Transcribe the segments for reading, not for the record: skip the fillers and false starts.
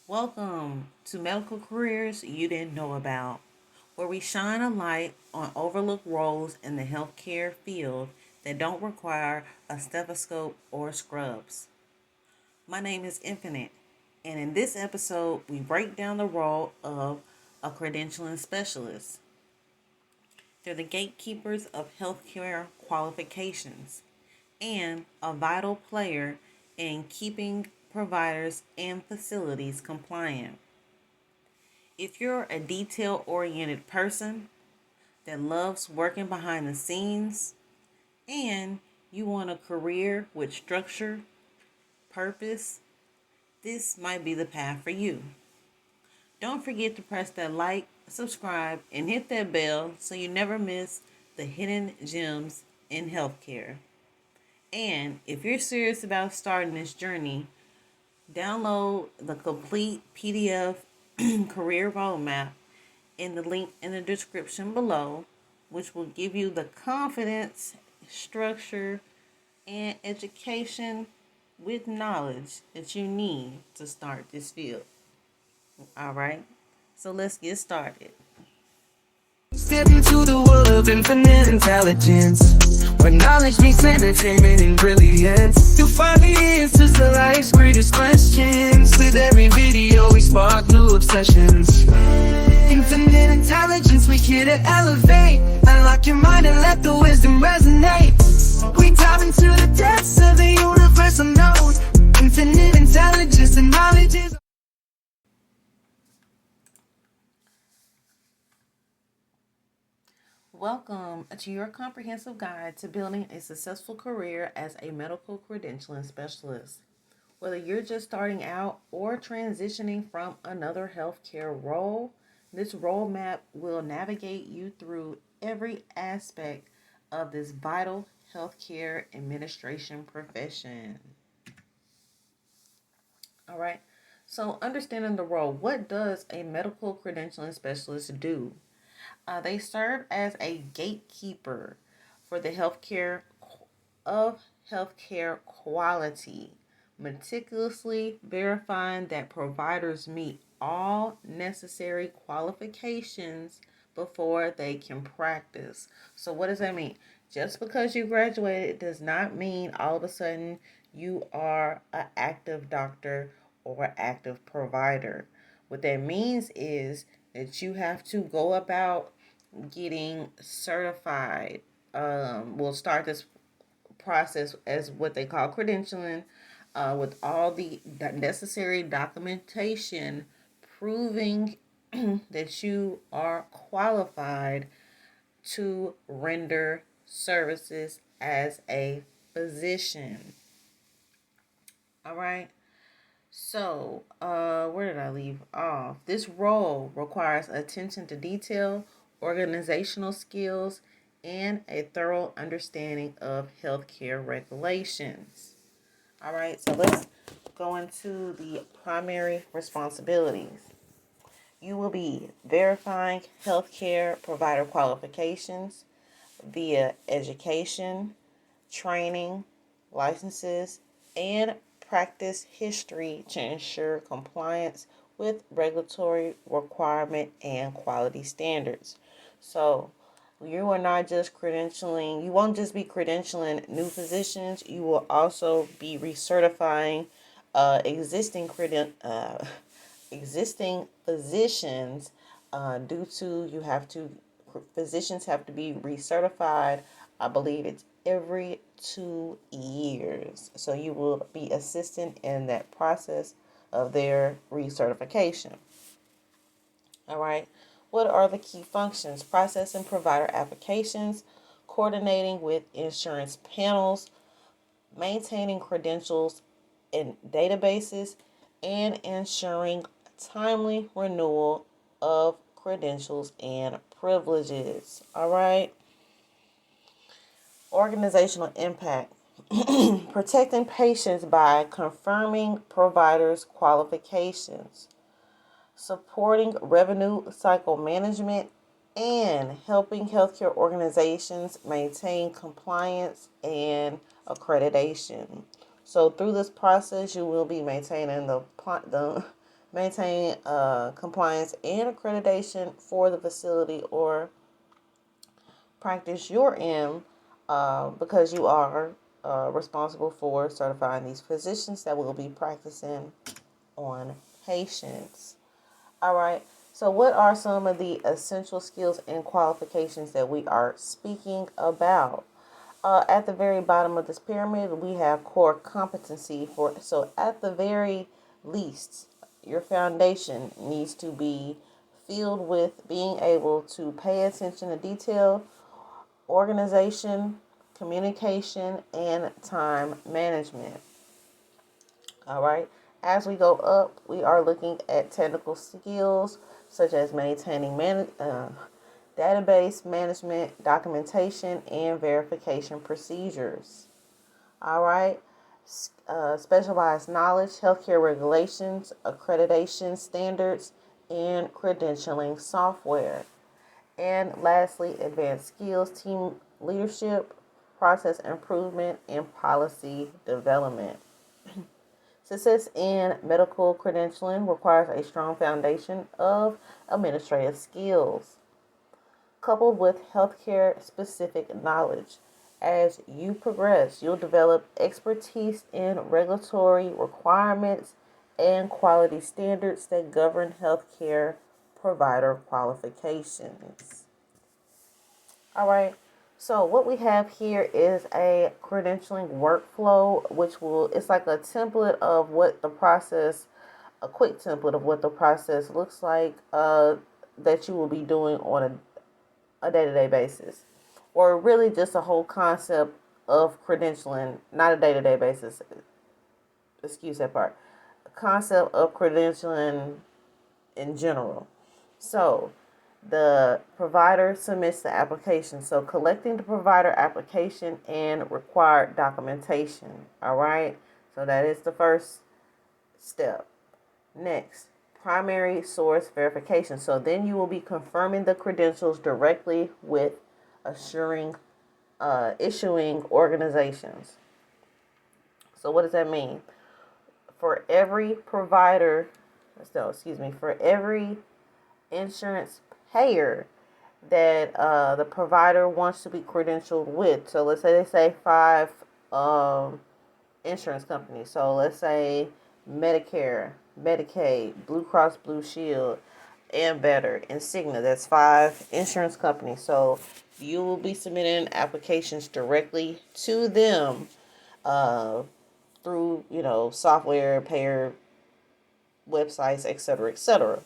Welcome to Medical Careers You Didn't Know About, where we shine a light on overlooked roles in the healthcare field that don't require a stethoscope or scrubs. My name is Infinite, and in this episode, we break down the role of a credentialing specialist. They're the gatekeepers of healthcare qualifications and a vital player in keeping providers and facilities compliant. If you're a detail oriented person that loves working behind the scenes and you want a career with structure, purpose, this might be the path for you. Don't forget to press that like, subscribe, and hit that bell so you never miss the hidden gems in healthcare. And if you're serious about starting this journey, download the complete PDF career roadmap in the link in the description below, which will give you the confidence, structure, and education with knowledge that you need to start this field. All right, so let's get started. Step into the world of infinite intelligence, where knowledge meets entertainment and brilliance. You'll find the answers to life's greatest questions. With every video we spark new obsessions. Infinite intelligence, we here to elevate. Unlock your mind and let the wisdom resonate. We dive into the depths of the universe unknown. Infinite intelligence and knowledge is Welcome to your comprehensive guide to building a successful career as a medical credentialing specialist. Whether you're just starting out or transitioning from another healthcare role, this roadmap will navigate you through every aspect of this vital healthcare administration profession. All right. So, understanding the role, what does a medical credentialing specialist do? They serve as a gatekeeper for the healthcare quality, meticulously verifying that providers meet all necessary qualifications before they can practice. So what does that mean? Just because you graduated does not mean all of a sudden you are an active doctor or active provider. What that means is that you have to go about getting certified. We'll start this process as what they call credentialing, with all the necessary documentation proving that you are qualified to render services as a physician. All right. So, where did I leave off? This role requires attention to detail, organizational skills, and a thorough understanding of healthcare regulations. All right, so let's go into the primary responsibilities. You will be verifying healthcare provider qualifications via education, training, licenses, and practice history to ensure compliance with regulatory requirement and quality standards. So you are not just credentialing, you won't just be credentialing new physicians, you will also be recertifying existing existing physicians, due to physicians have to be recertified. I believe it's every 2 years. So you will be assisting in that process of their recertification. All right. What are the key functions? Processing provider applications, coordinating with insurance panels, maintaining credentials in databases, and ensuring timely renewal of credentials and privileges. All right. Organizational impact. Protecting patients by confirming providers' qualifications, supporting revenue cycle management, and helping healthcare organizations maintain compliance and accreditation. So through this process, you will be maintaining the maintain compliance and accreditation for the facility or practice you're in, because you are responsible for certifying these physicians that will be practicing on patients. All right. So, what are some of the essential skills and qualifications that we are speaking about? At the very bottom of this pyramid, we have core competency for. So, at the very least, your foundation needs to be filled with being able to pay attention to detail, organization, communication, and time management. All right. As we go up, we are looking at technical skills such as maintaining database management, documentation, and verification procedures. All right. Specialized knowledge, healthcare regulations, accreditation standards, and credentialing software. And lastly, advanced skills, team leadership, process improvement, and policy development. Success in medical credentialing requires a strong foundation of administrative skills, coupled with healthcare specific knowledge. As you progress, you'll develop expertise in regulatory requirements and quality standards that govern healthcare provider qualifications. All right. So what we have here is a credentialing workflow, which it's like a template of what the process, a quick template of what the process looks like, that you will be doing on a day-to-day basis, or really just a whole concept of credentialing, not a day-to-day basis. Excuse that part. A concept of credentialing in general. So the provider submits the application. So collecting the provider application and required documentation. All right. So that is the first step. Next, primary source verification. So then you will be confirming the credentials directly with issuing organizations. So what does that mean? For every for every insurance payer that the provider wants to be credentialed with. So let's say they say 5 insurance companies. So let's say Medicare, Medicaid, Blue Cross Blue Shield, and Better, and Cigna. That's 5 insurance companies. So you will be submitting applications directly to them through software, payer websites, etc., etc.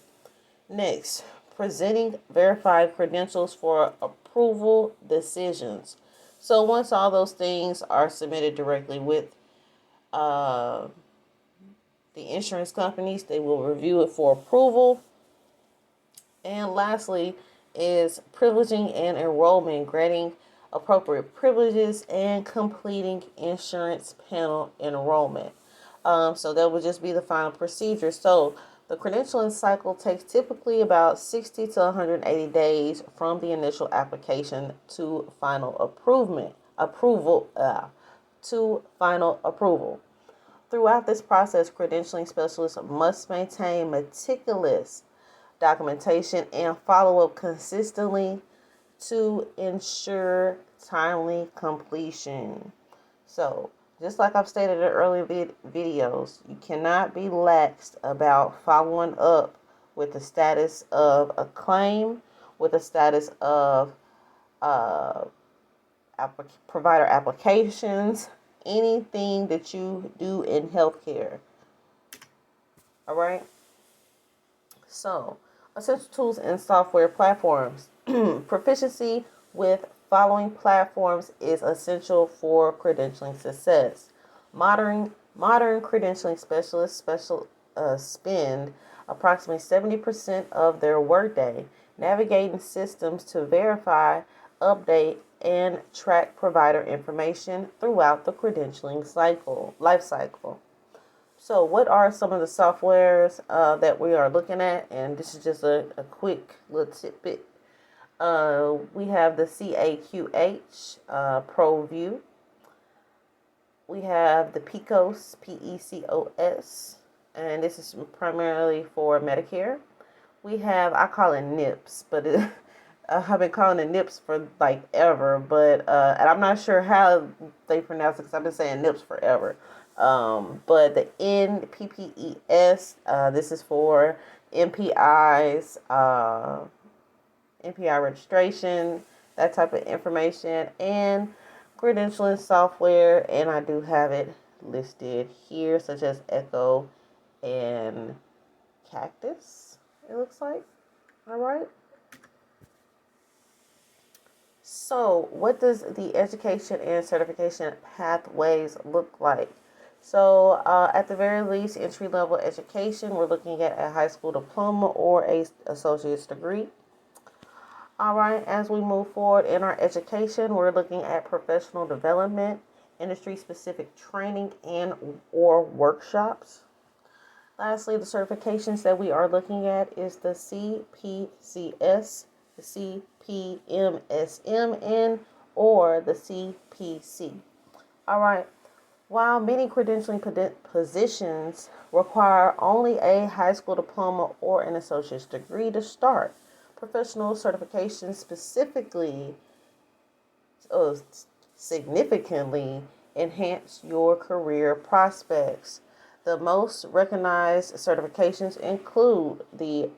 Next, presenting verified credentials for approval decisions. So once all those things are submitted directly with the insurance companies, they will review it for approval. And lastly is privileging and enrollment, granting appropriate privileges and completing insurance panel enrollment. So that would just be the final procedure. So the credentialing cycle takes typically about 60 to 180 days from the initial application to final approval. Throughout this process, credentialing specialists must maintain meticulous documentation and follow up consistently to ensure timely completion. So, just like I've stated in earlier videos, you cannot be lax about following up with the status of a claim, with the status of provider applications, anything that you do in healthcare. All right. So, essential tools and software platforms. Proficiency with following platforms is essential for credentialing success. Modern credentialing specialists spend approximately 70% of their workday navigating systems to verify, update, and track provider information throughout the credentialing life cycle. So what are some of the softwares that we are looking at? And this is just a quick little tidbit. We have the CAQH ProView. We have the PECOS, PECOS, and this is primarily for Medicare. We have, I call it NIPS, but I've been calling it NIPS for like ever, but and I'm not sure how they pronounce it because I've been saying NIPS forever. But the NPPES, this is for MPIs, MPI registration, that type of information, and credentialing software. And I do have it listed here, such as Echo and Cactus, it looks like. All right. So, what does the education and certification pathways look like? So, at the very least, entry level education, we're looking at a high school diploma or a associate's degree. All right, as we move forward in our education, we're looking at professional development, industry specific training, and or workshops. Lastly, the certifications that we are looking at is the CPCS, the CPMSM, and or the CPC. All right. While many credentialing positions require only a high school diploma or an associate's degree to start, professional certification specifically significantly enhance your career prospects. The most recognized certifications include the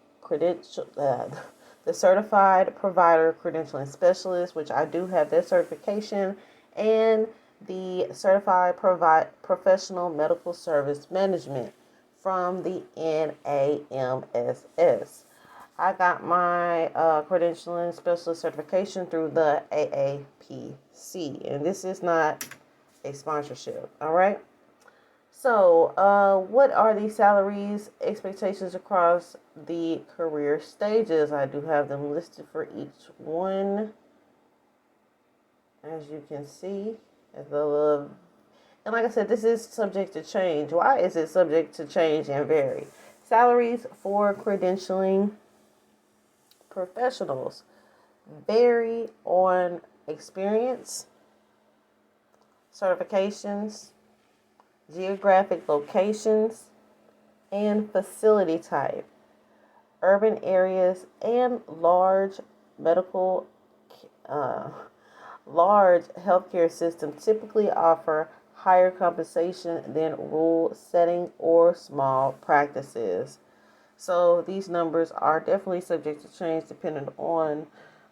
Certified Provider Credentialing Specialist, which I do have that certification, and the Certified Professional Medical Service Management from the NAMSS. I got my credentialing specialist certification through the AAPC, and this is not a sponsorship. All right. So, what are the salaries expectations across the career stages? I do have them listed for each one, as you can see. And like I said, this is subject to change. Why is it subject to change and vary? Salaries for credentialing professionals vary on experience, certifications, geographic locations, and facility type. Urban areas and medical, large healthcare systems typically offer higher compensation than rural setting or small practices. So these numbers are definitely subject to change depending on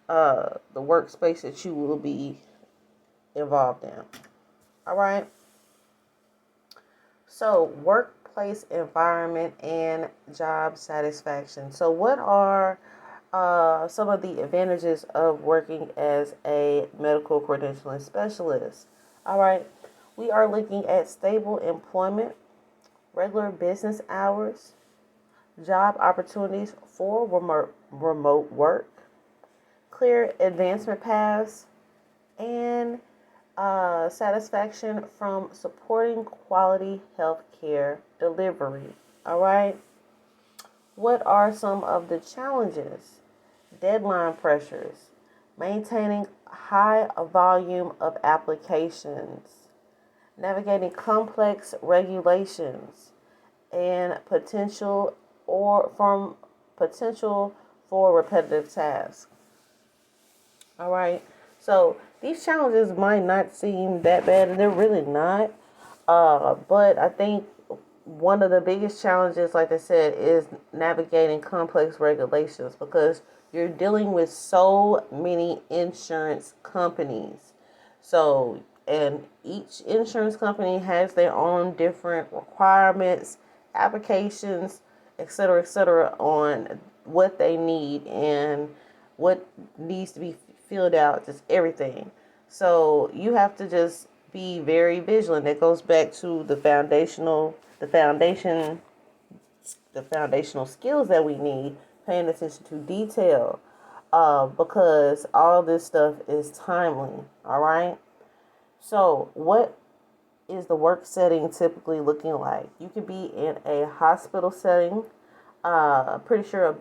the workspace that you will be involved in. All right. So workplace environment and job satisfaction. So what are some of the advantages of working as a medical credentialing specialist? All right. We are looking at stable employment, regular business hours, job opportunities for remote work, clear advancement paths, and satisfaction from supporting quality health care delivery. All right. What are some of the challenges? Deadline pressures, maintaining high volume of applications, navigating complex regulations, and potential for repetitive tasks. All right. So these challenges might not seem that bad, and they're really not. But I think one of the biggest challenges, like I said, is navigating complex regulations because you're dealing with so many insurance companies. So, and each insurance company has their own different requirements, applications, et cetera, on what they need and what needs to be filled out, just everything. So you have to just be very vigilant. That goes back to the foundational skills that we need, paying attention to detail, because all this stuff is timely. All right. So what is the work setting typically looking like? You could be in a hospital setting, pretty sure a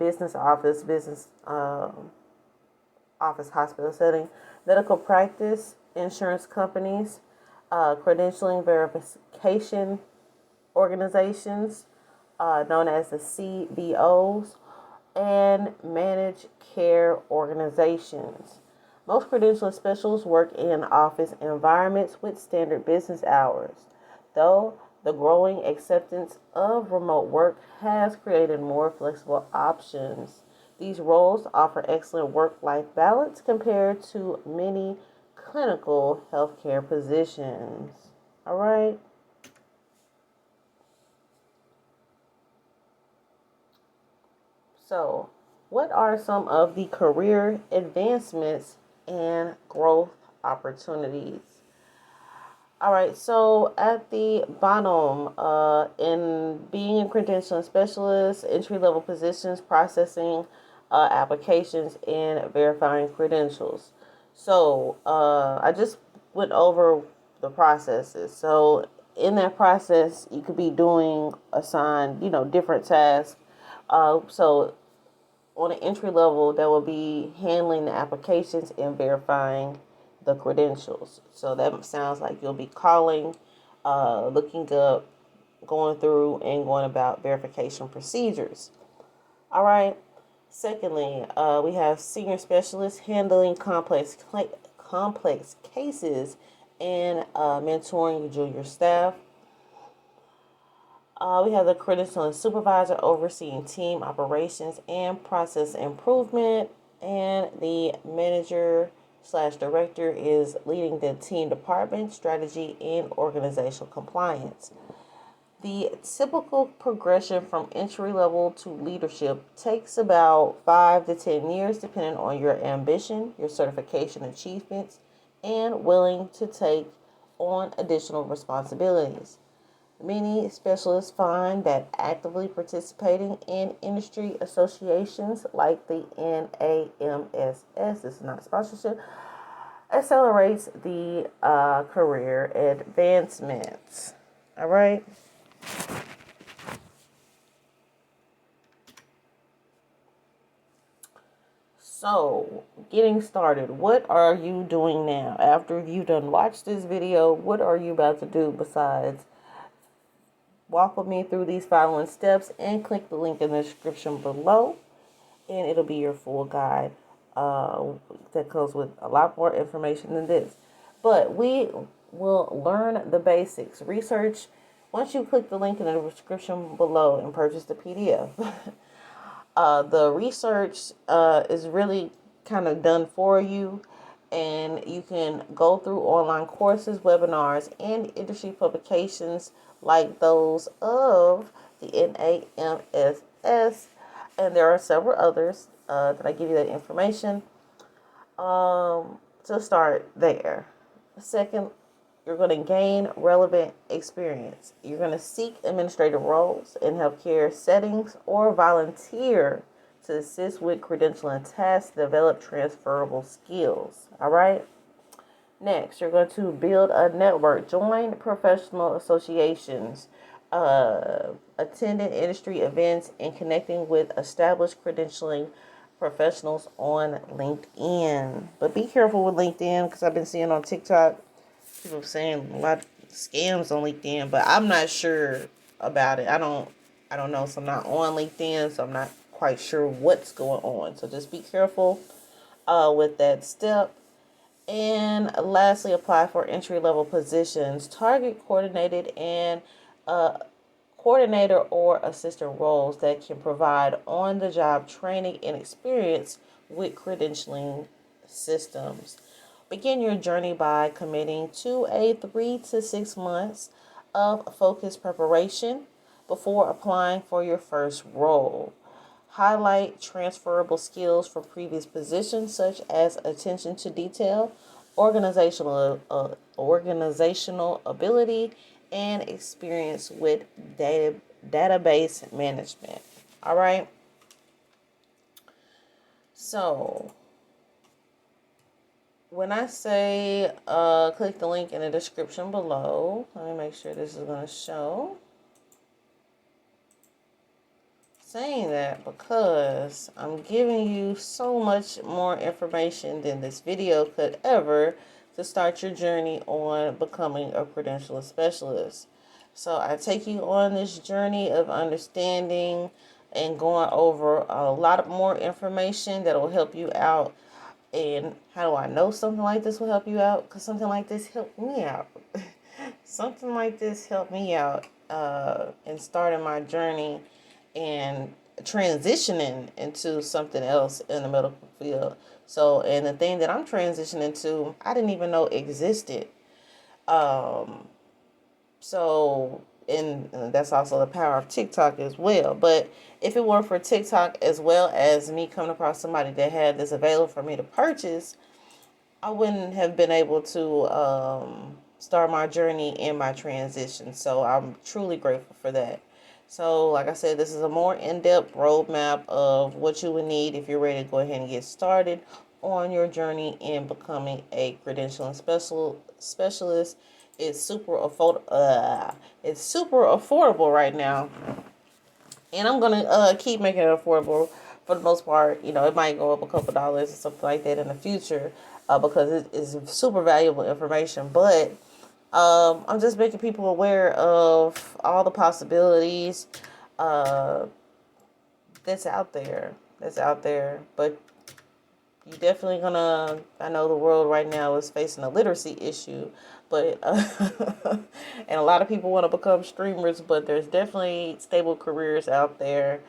office hospital setting, medical practice, insurance companies, credentialing verification organizations, known as the CBOs, and managed care organizations. Most credentialing specialists work in office environments with standard business hours, though the growing acceptance of remote work has created more flexible options. These roles offer excellent work life balance compared to many clinical healthcare positions. All right. So, what are some of the career advancements and growth opportunities? All right, so at the bottom, in being a credentialing specialist, entry level positions, processing applications, and verifying credentials. So I just went over the processes. So in that process, you could be doing assigned, different tasks. So on an entry level, that will be handling the applications and verifying the credentials. So that sounds like you'll be calling, looking up, going through, and going about verification procedures. All right. Secondly, we have senior specialists handling complex cases and mentoring junior staff. We have the credentialing supervisor overseeing team operations and process improvement, and the manager slash director is leading the team department strategy and organizational compliance. The typical progression from entry level to leadership takes about 5 to 10 years, depending on your ambition, your certification achievements, and willing to take on additional responsibilities. Many specialists find that actively participating in industry associations like the NAMSS, this is not a sponsorship, accelerates the career advancements. All right. So, getting started, what are you doing now? After you've done watched this video, what are you about to do besides walk with me through these following steps and click the link in the description below, and it'll be your full guide that goes with a lot more information than this. But we will learn the basics. Research, once you click the link in the description below and purchase the PDF, the research is really kind of done for you, and you can go through online courses, webinars, and industry publications like those of the NAMSS, and there are several others that I give you that information to start there. Second, you're going to gain relevant experience. You're going to seek administrative roles in healthcare settings or volunteer to assist with credentialing tasks to develop transferable skills. All right. Next, you're going to build a network, join professional associations, attending industry events, and connecting with established credentialing professionals on LinkedIn. But be careful with LinkedIn, because I've been seeing on TikTok people saying a lot of scams on LinkedIn, but I'm not sure about it. I don't know. So I'm not on LinkedIn, so I'm not quite sure what's going on. So just be careful with that step. And lastly, apply for entry-level positions. Target coordinated and coordinator or assistant roles that can provide on-the-job training and experience with credentialing systems. Begin your journey by committing to a 3 to 6 months of focused preparation before applying for your first role. Highlight transferable skills from previous positions, such as attention to detail, organizational ability, and experience with database management. All right. So when I say click the link in the description below, let me make sure this is going to show. Saying that because I'm giving you so much more information than this video could ever to start your journey on becoming a credentialing specialist. So I take you on this journey of understanding and going over a lot more information that will help you out. And how do I know something like this will help you out? Because something like this helped me out. Something like this helped me out in starting my journey and transitioning into something else in the medical field. So, and the thing that I'm transitioning to, I didn't even know existed. Um, so, and that's also the power of TikTok as well. But if it weren't for TikTok, as well as me coming across somebody that had this available for me to purchase, I wouldn't have been able to start my journey in my transition. So I'm truly grateful for that. So, like I said, this is a more in-depth roadmap of what you would need if you're ready to go ahead and get started on your journey in becoming a credentialing specialist. It's super affordable right now, and I'm gonna keep making it affordable for the most part. You know, it might go up a couple dollars or something like that in the future, because it is super valuable information. But I'm just making people aware of all the possibilities uh, that's out there. That's out there, but you definitely gonna. I know the world right now is facing a literacy issue, but and a lot of people want to become streamers, but there's definitely stable careers out there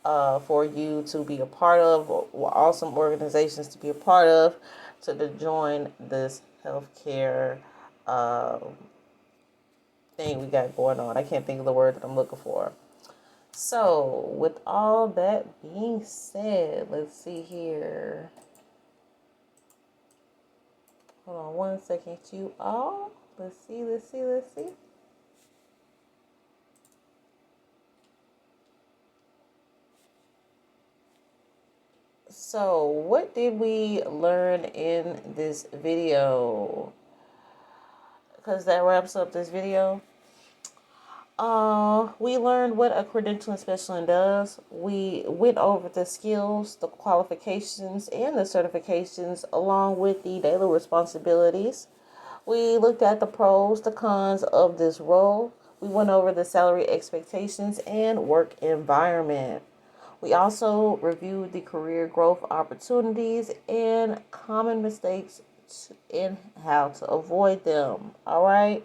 for you to be a part of, or awesome organizations to be a part of, to join this healthcare thing we got going on. I can't think of the word that I'm looking for. So, with all that being said, let's see here. Hold on one second, you all. Let's see. So, what did we learn in this video? Because that wraps up this video. We learned what a credentialing specialist does. We went over the skills, the qualifications, and the certifications, along with the daily responsibilities. We looked at the pros, the cons of this role. We went over the salary expectations and work environment. We also reviewed the career growth opportunities and common mistakes and how to avoid them. All right.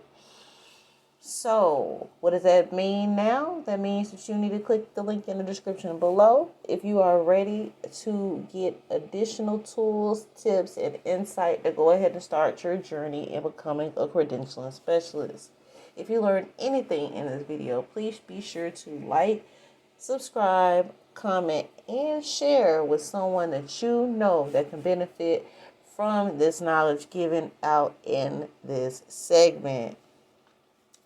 So, what does that mean now? That means that you need to click the link in the description below if you are ready to get additional tools, tips, and insight to go ahead and start your journey in becoming a credentialing specialist. If you learned anything in this video, please be sure to like, subscribe, comment, and share with someone that you know that can benefit from this knowledge given out in this segment.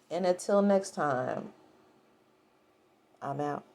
And until next time, I'm out.